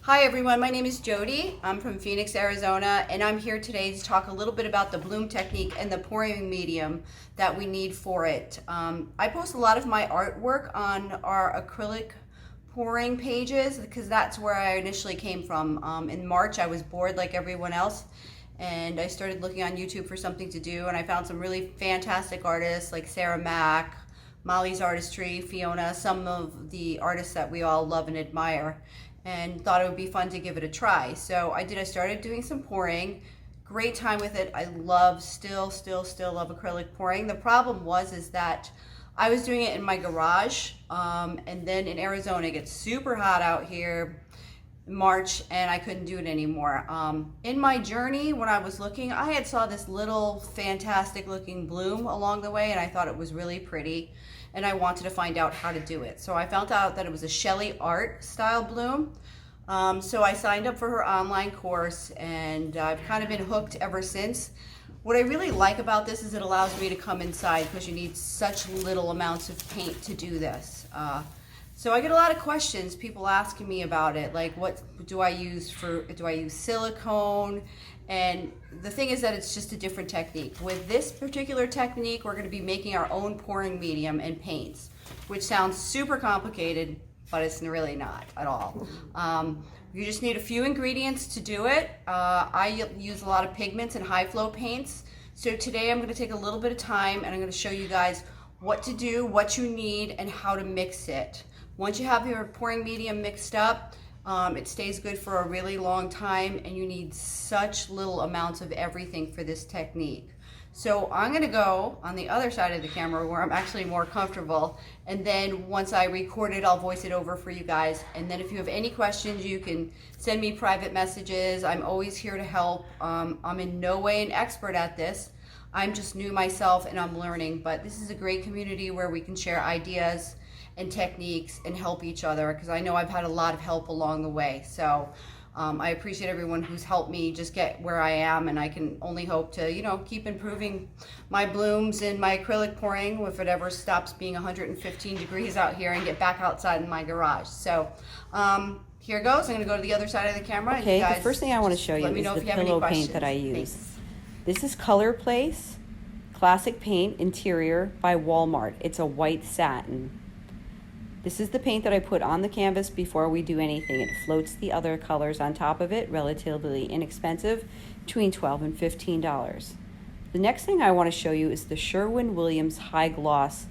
Hi everyone, my name is Jody. I'm from Phoenix, Arizona, and I'm here today to talk a little bit about the bloom technique and the pouring medium that we need for it. I post a lot of my artwork on our acrylic pouring pages because that's where I initially came from. In March, I was bored like everyone else, and I started looking on YouTube for something to do, and I found some really fantastic artists like Sarah Mack, Molly's Artistry, Fiona, some of the artists that we all love and admire, and thought it would be fun to give it a try. So I started doing some pouring. Great time with it. I love, still love acrylic pouring. The problem is that I was doing it in my garage, and then in Arizona it gets super hot out here in March, and I couldn't do it anymore. In my journey, when I was looking, I had saw this little fantastic looking bloom along the way, and I thought it was really pretty, and I wanted to find out how to do it. So I found out that it was a Sheleeart style bloom. So I signed up for her online course, and I've kind of been hooked ever since. What I really like about this is it allows me to come inside because you need such little amounts of paint to do this. So I get a lot of questions, people asking me about it, like what do I use silicone? And the thing is that it's just a different technique. With this particular technique, we're gonna be making our own pouring medium and paints, which sounds super complicated, but it's really not at all. You just need a few ingredients to do it. I use a lot of pigments and high flow paints. So today I'm gonna take a little bit of time and I'm gonna show you guys what to do, what you need, and how to mix it. Once you have your pouring medium mixed up, it stays good for a really long time, and you need such little amounts of everything for this technique. So I'm gonna go on the other side of the camera where I'm actually more comfortable, and then once I record it, I'll voice it over for you guys. And then if you have any questions, you can send me private messages. I'm always here to help. I'm in no way an expert at this. I'm just new myself and I'm learning, but this is a great community where we can share ideas and techniques and help each other, because I know I've had a lot of help along the way. So I appreciate everyone who's helped me just get where I am, and I can only hope to, keep improving my blooms and my acrylic pouring if it ever stops being 115 degrees out here and get back outside in my garage. So here goes. I'm gonna go to the other side of the camera. Okay, and you guys, the first thing I want to show you is the pillow paint that I use. Thanks. This is Color Place Classic Paint Interior by Walmart. It's a white satin. This is the paint that I put on the canvas before we do anything. It floats the other colors on top of it, relatively inexpensive, between $12 and $15. The next thing I want to show you is the Sherwin-Williams High Gloss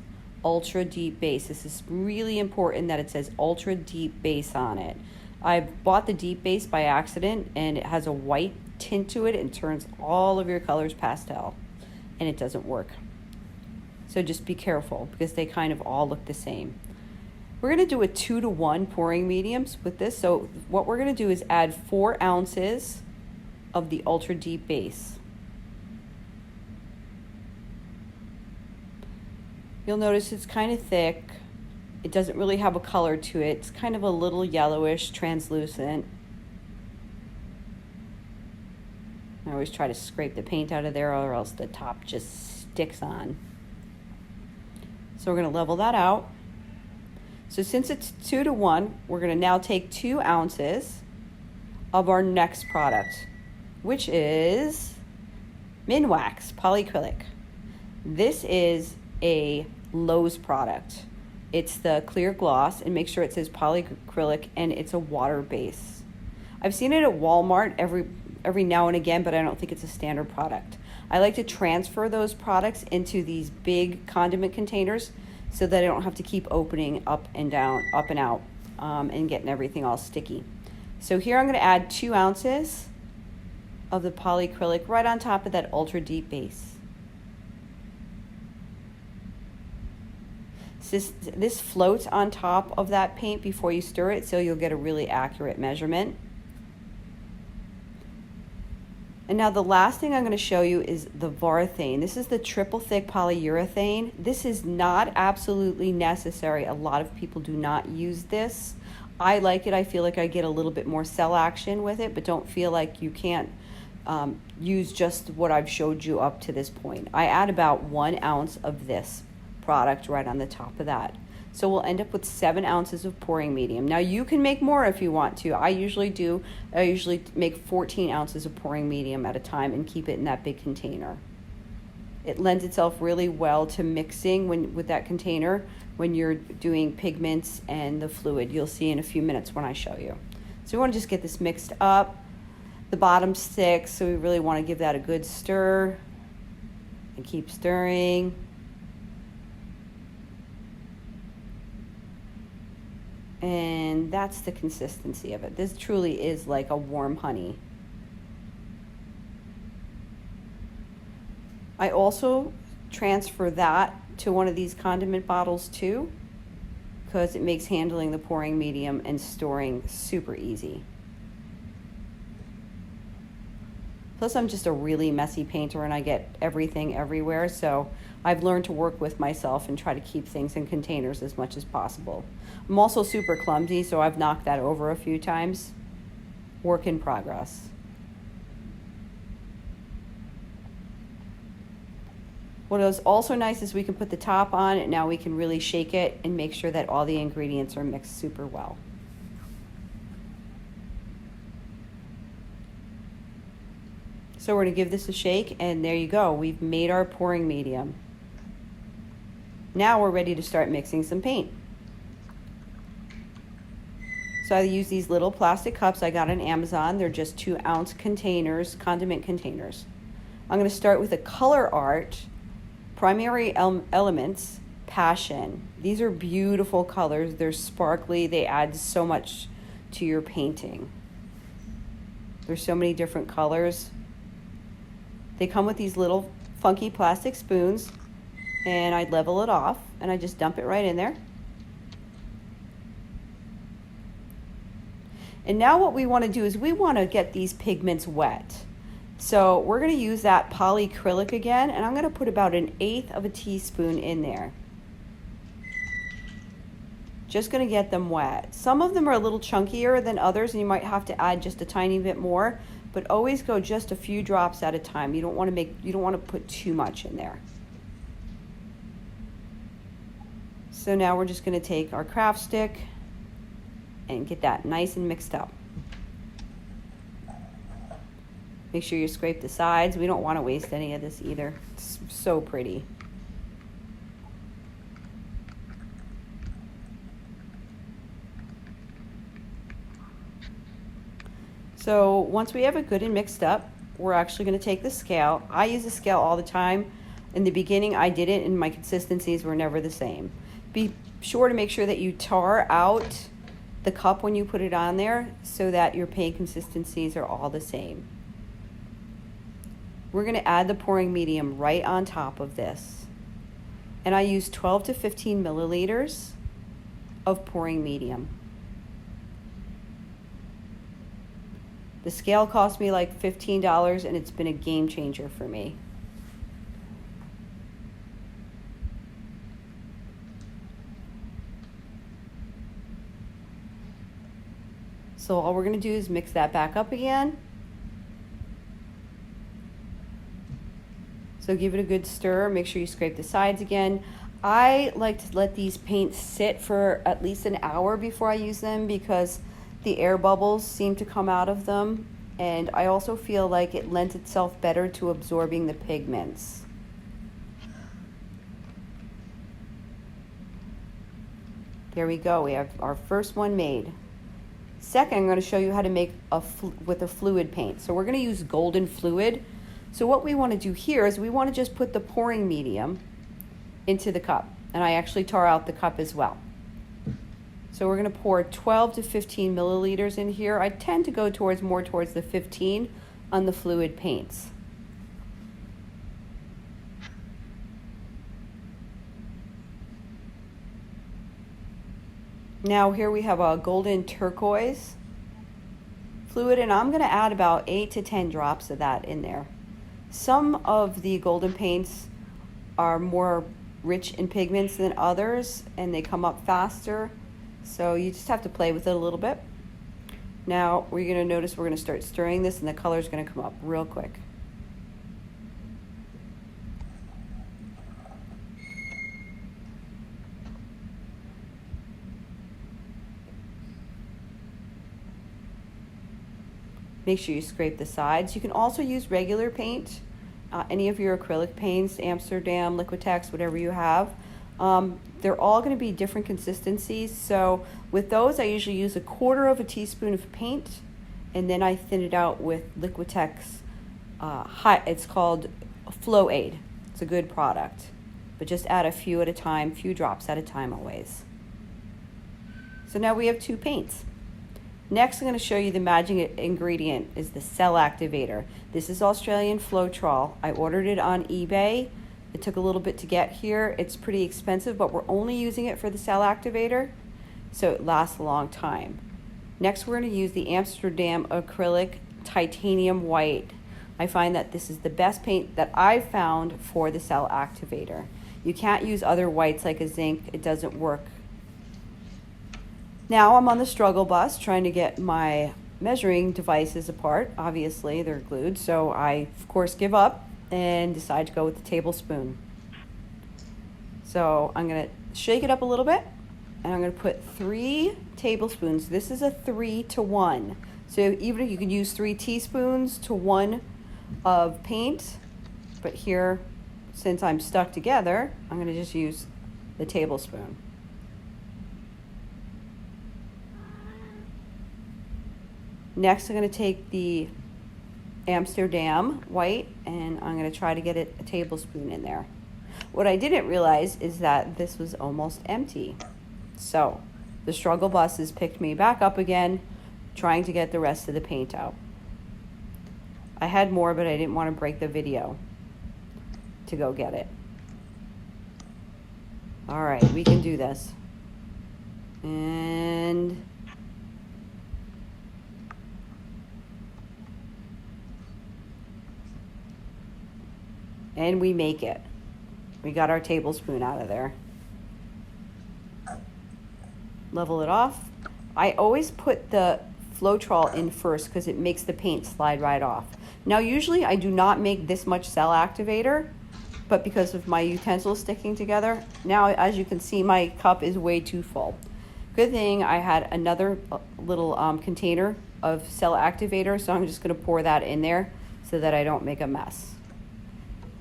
Ultra Deep Base. This is really important that it says Ultra Deep Base on it. I bought the Deep Base by accident, and it has a white tint to it and turns all of your colors pastel, and it doesn't work. So just be careful because they kind of all look the same. We're going to do a 2-to-1 pouring mediums with this. So what we're going to do is add 4 ounces of the Ultra Deep Base. You'll notice it's kind of thick. It doesn't really have a color to it. It's kind of a little yellowish, translucent. I always try to scrape the paint out of there, or else the top just sticks on. So we're going to level that out. So since it's 2-to-1, we're going to now take 2 ounces of our next product, which is Minwax Polyacrylic. This is a Lowe's product. It's the clear gloss, and make sure it says polyacrylic, and it's a water base. I've seen it at Walmart every now and again, but I don't think it's a standard product. I like to transfer those products into these big condiment containers so that I don't have to keep opening up and down, up and out, and getting everything all sticky. So here I'm going to add 2 ounces of the polyacrylic right on top of that Ultra Deep Base. This floats on top of that paint before you stir it, so you'll get a really accurate measurement. And now the last thing I'm going to show you is the Varthane. This is the triple thick polyurethane. This is not absolutely necessary. A lot of people do not use this. I like it. I feel like I get a little bit more cell action with it, but don't feel like you can't use just what I've showed you up to this point. I add about 1 ounce of this product right on the top of that. So we'll end up with 7 ounces of pouring medium. Now you can make more if you want to. I usually make 14 ounces of pouring medium at a time and keep it in that big container. It lends itself really well to mixing with that container when you're doing pigments and the fluid. You'll see in a few minutes when I show you. So we want to just get this mixed up. The bottom sticks, so we really want to give that a good stir and keep stirring. And that's the consistency of it. This truly is like a warm honey. I also transfer that to one of these condiment bottles too, because it makes handling the pouring medium and storing super easy. Plus, I'm just a really messy painter and I get everything everywhere, so I've learned to work with myself and try to keep things in containers as much as possible. I'm also super clumsy, so I've knocked that over a few times. Work in progress. What is also nice is we can put the top on, and now we can really shake it and make sure that all the ingredients are mixed super well. So we're going to give this a shake, and there you go. We've made our pouring medium. Now we're ready to start mixing some paint. So I use these little plastic cups I got on Amazon. They're just 2-ounce containers, condiment containers. I'm going to start with a Sheleeart Primary Elements Passion. These are beautiful colors. They're sparkly. They add so much to your painting. There's so many different colors. They come with these little funky plastic spoons, and I level it off and I just dump it right in there. And now what we want to do is we want to get these pigments wet. So we're going to use that polyacrylic again, and I'm going to put about 1/8 of a teaspoon in there. Just going to get them wet. Some of them are a little chunkier than others, and you might have to add just a tiny bit more, but always go just a few drops at a time. You don't want to put too much in there. So now we're just going to take our craft stick and get that nice and mixed up. Make sure you scrape the sides. We don't want to waste any of this either. It's so pretty. So once we have it good and mixed up, we're actually going to take the scale. I use a scale all the time. In the beginning I did it and my consistencies were never the same. Be sure to make sure that you tar out the cup when you put it on there so that your paint consistencies are all the same. We're going to add the pouring medium right on top of this. And I use 12 to 15 milliliters of pouring medium. The scale cost me like $15 and it's been a game changer for me. So all we're going to do is mix that back up again. So give it a good stir. Make sure you scrape the sides again. I like to let these paints sit for at least an hour before I use them because the air bubbles seem to come out of them. And I also feel like it lends itself better to absorbing the pigments. There we go. We have our first one made. Second, I'm going to show you how to make with a fluid paint. So we're going to use golden fluid. So what we want to do here is we want to just put the pouring medium into the cup. And I actually tar out the cup as well. So we're going to pour 12 to 15 milliliters in here. I tend to go more towards the 15 on the fluid paints. Now here we have a golden turquoise fluid, and I'm going to add about 8 to 10 drops of that in there. Some of the golden paints are more rich in pigments than others, and they come up faster. So you just have to play with it a little bit. Now we're going to notice we're going to start stirring this, and the color is going to come up real quick. Make sure you scrape the sides. You can also use regular paint, any of your acrylic paints, Amsterdam, Liquitex, whatever you have. They're all going to be different consistencies. So with those, I usually use 1/4 teaspoon of paint, and then I thin it out with Liquitex. It's called Flow Aid. It's a good product, but just add a few at a time, few drops at a time always. So now we have 2 paints. Next, I'm going to show you the magic ingredient is the cell activator. This is Australian Floetrol. I ordered it on eBay. It took a little bit to get here. It's pretty expensive, but we're only using it for the cell activator, so it lasts a long time. Next, we're going to use the Amsterdam acrylic titanium white. I find that this is the best paint that I've found for the cell activator. You can't use other whites like a zinc. It doesn't work. Now I'm on the struggle bus trying to get my measuring devices apart. Obviously, they're glued, so I, of course, give up and decide to go with the tablespoon. So I'm going to shake it up a little bit, and I'm going to put 3 tablespoons. This is a 3-to-1. So even if you can use 3 teaspoons to 1 of paint, but here, since I'm stuck together, I'm going to just use the tablespoon. Next, I'm going to take the Amsterdam white, and I'm going to try to get a tablespoon in there. What I didn't realize is that this was almost empty. So the struggle bus has picked me back up again, trying to get the rest of the paint out. I had more, but I didn't want to break the video to go get it. All right, we can do this. And we make it. We got our tablespoon out of there. Level it off. I always put the Floetrol in first because it makes the paint slide right off. Now, usually I do not make this much cell activator, but because of my utensils sticking together, now as you can see, my cup is way too full. Good thing I had another little container of cell activator, so I'm just going to pour that in there so that I don't make a mess.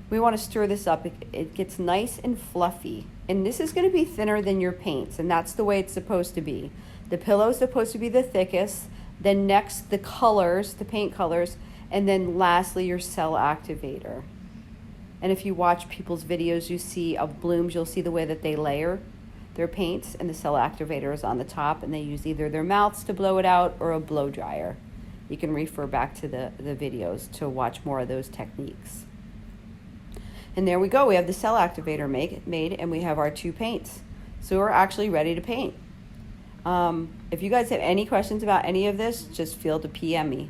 We want to stir this up. It gets nice and fluffy. And this is going to be thinner than your paints, and that's the way it's supposed to be. The pillow is supposed to be the thickest, then next the colors, the paint colors, and then lastly your cell activator. And if you watch people's videos you see of blooms, you'll see the way that they layer their paints, and the cell activator is on the top, and they use either their mouths to blow it out or a blow dryer. You can refer back to the videos to watch more of those techniques. And there we go. We have the cell activator made, and we have our 2 paints. So we're actually ready to paint. If you guys have any questions about any of this, just feel to PM me.